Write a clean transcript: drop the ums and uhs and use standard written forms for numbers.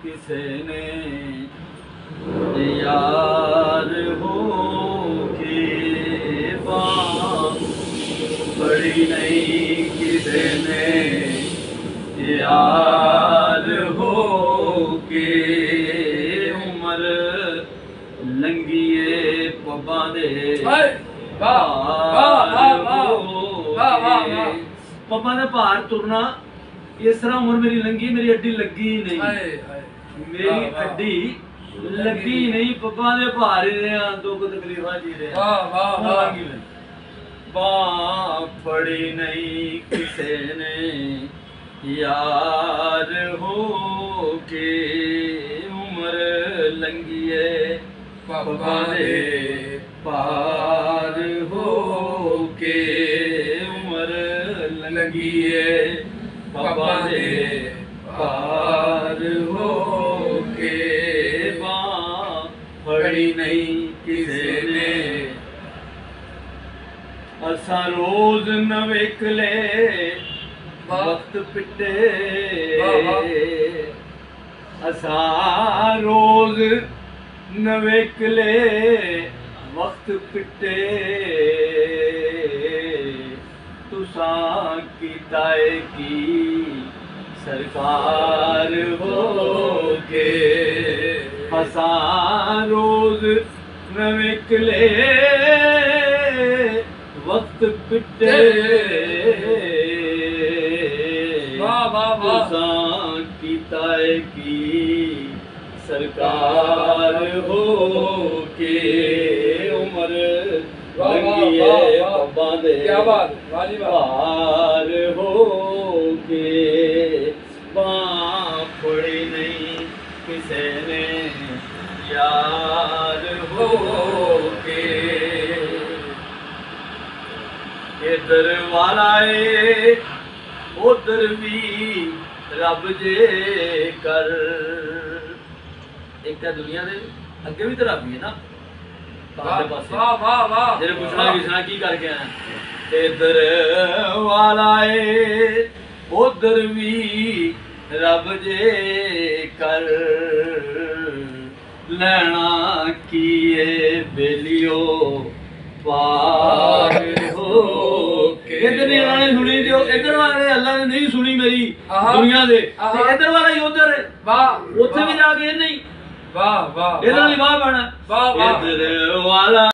किसे ने यार हो के बात पड़ी नहीं, किसे ने यार हो के उमर लंघीए पब्बां दे पब्बां दे भार तुरना इस तरह उम्र मेरी लंघी, मेरी अड्डी लगी नहीं, मेरी अड्डी लगी नहीं, पब्बां दे भार ही रहे दुख तकलीफां जी रहे बां पड़ी नहीं किसे ने यार हो के उम्र लंघीए पब्बां दे पार हो के उम्र लंघीए पब्बां दे पार हो के बां फड़ी नहीं किसे ने असा रोज नवेकले वक्त पिटे असा रोज नवेकले वक्त पिटे तुसा कीताए की सरकार हो के असा रोज नवेकले वक्त पिटे तुसा कीताए की सरकार हो के उम्र लंघीए पब्बां दे पार हो के बां फड़ी नहीं किसे ने यार हो के इधर वाला है उधर भी रब जे कर एक दुनिया दे अगे भी तो रब ही है ना जेरे पुछना किसना की करके आया इधर वाला है उधर भी रब जे कर लेना किए बेलियो पार हो इधर वाले सुनी दियो इधर वाले अल्लाह ने नहीं सुनी मेरी दुनिया दे इधर वाला ही उधर वाह उथे भी जाके नहीं वाह वाह इधर वाली वाह बना इधर वाला